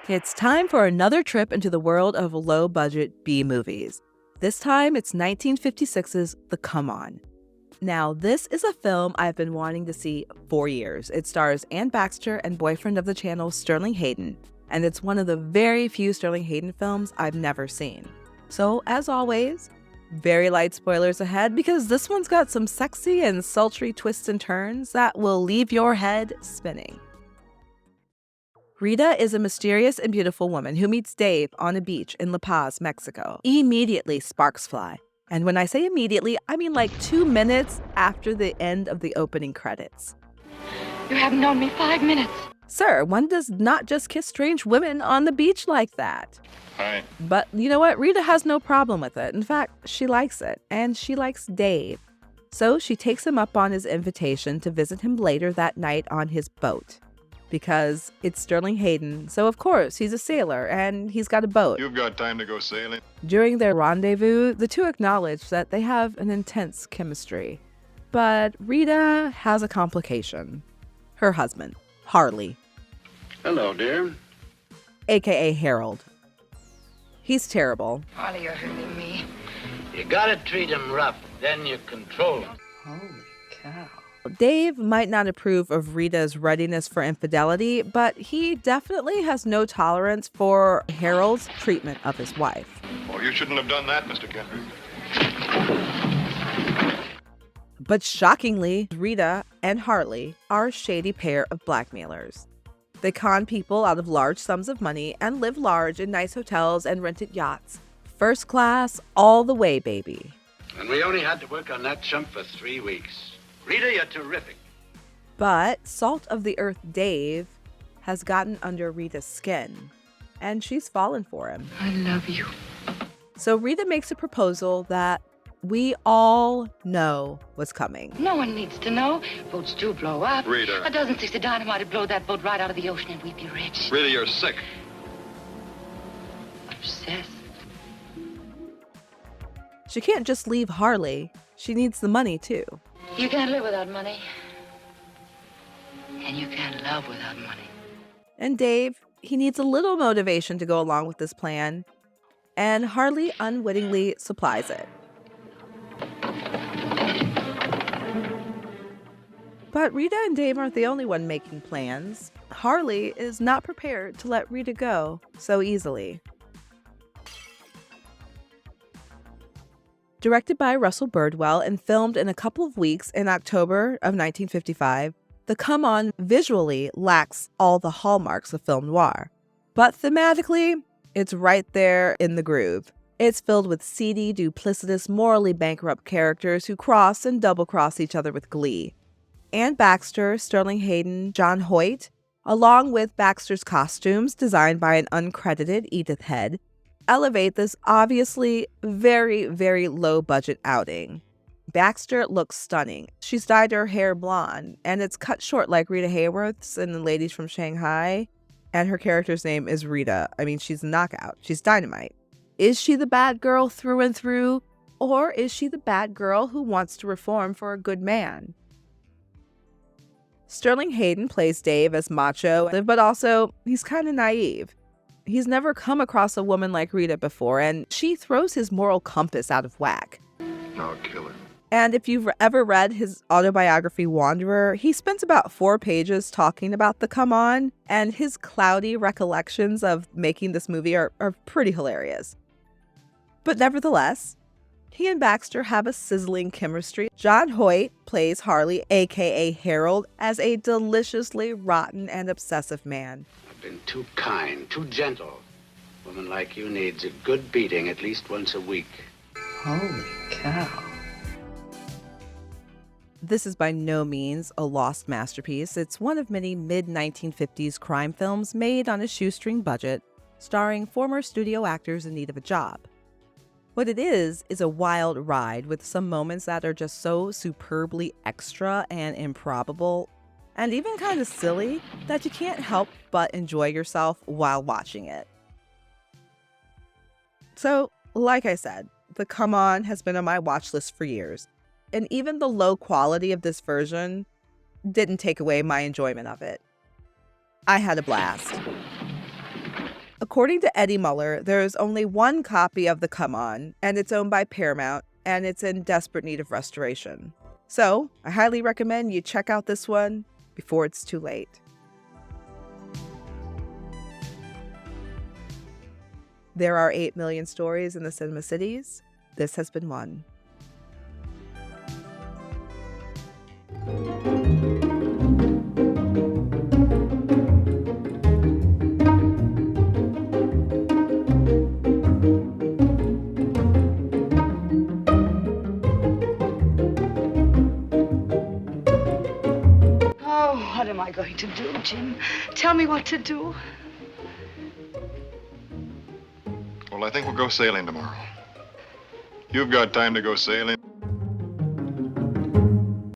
It's time for another trip into the world of low-budget B-movies. This time, it's 1956's The Come On. Now, this is a film I've been wanting to see for years. It stars Anne Baxter and boyfriend of the channel, Sterling Hayden, and it's one of the very few Sterling Hayden films I've never seen. So, as always, very light spoilers ahead because this one's got some sexy and sultry twists and turns that will leave your head spinning. Rita is a mysterious and beautiful woman who meets Dave on a beach in La Paz, Mexico. Immediately, sparks fly. And when I say immediately, I mean like 2 minutes after the end of the opening credits. You haven't known me 5 minutes. Sir, one does not just kiss strange women on the beach like that. Hi. But you know what? Rita has no problem with it. In fact, she likes it. And she likes Dave. So she takes him up on his invitation to visit him later that night on his boat. Because it's Sterling Hayden, so of course he's a sailor and he's got a boat. You've got time to go sailing. During their rendezvous, the two acknowledge that they have an intense chemistry. But Rita has a complication. Her husband, Harley, Hello, dear. aka Harold. He's terrible. Harley, you're hurting me. You gotta treat him rough, then you control him. Holy cow. Dave might not approve of Rita's readiness for infidelity, but he definitely has no tolerance for Harold's treatment of his wife. Oh, you shouldn't have done that, Mr. Kendrick. But shockingly, Rita and Harley are a shady pair of blackmailers. They con people out of large sums of money and live large in nice hotels and rented yachts. First class, all the way, baby. And we only had to work on that chump for 3 weeks. Rita, you're terrific. But salt of the earth Dave has gotten under Rita's skin, and she's fallen for him. I love you. So Rita makes a proposal that we all know was coming. No one needs to know. Boats do blow up. Rita. A dozen sticks of dynamite would blow that boat right out of the ocean and we'd be rich. Rita, you're sick. Obsessed. She can't just leave Harley. She needs the money, too. You can't live without money. And you can't love without money. And Dave, he needs a little motivation to go along with this plan. And Harley unwittingly supplies it. But Rita and Dave aren't the only one making plans. Harley is not prepared to let Rita go so easily. Directed by Russell Birdwell and filmed in a couple of weeks in October of 1955, The Come On visually lacks all the hallmarks of film noir. But thematically, it's right there in the groove. It's filled with seedy, duplicitous, morally bankrupt characters who cross and double-cross each other with glee. Anne Baxter, Sterling Hayden, John Hoyt, along with Baxter's costumes designed by an uncredited Edith Head, elevate this obviously very, very low-budget outing. Baxter looks stunning. She's dyed her hair blonde, and it's cut short like Rita Hayworth's in The Ladies from Shanghai, and her character's name is Rita. I mean, she's a knockout. She's dynamite. Is she the bad girl through and through, or is she the bad girl who wants to reform for a good man? Sterling Hayden plays Dave as macho, but also he's kind of naive. He's never come across a woman like Rita before, and she throws his moral compass out of whack. I'll kill her. And if you've ever read his autobiography, Wanderer, he spends about 4 pages talking about The Come On, and his cloudy recollections of making this movie are pretty hilarious. But nevertheless, he and Baxter have a sizzling chemistry. John Hoyt plays Harley, aka Harold, as a deliciously rotten and obsessive man. Been too kind, too gentle. A woman like you needs a good beating at least once a week. Holy cow. This is by no means a lost masterpiece. It's one of many mid-1950s crime films made on a shoestring budget, starring former studio actors in need of a job. What it is a wild ride with some moments that are just so superbly extra and improbable, and even kind of silly, that you can't help but enjoy yourself while watching it. So, like I said, The Come On has been on my watch list for years, and even the low quality of this version didn't take away my enjoyment of it. I had a blast. According to Eddie Muller, there's only one copy of the Come On, and it's owned by Paramount, and it's in desperate need of restoration. So, I highly recommend you check out this one before it's too late. There are 8 million stories in the cinema cities. This has been one. Oh, what am I going to do, Jim? Tell me what to do. Well, I think we'll go sailing tomorrow. You've got time to go sailing.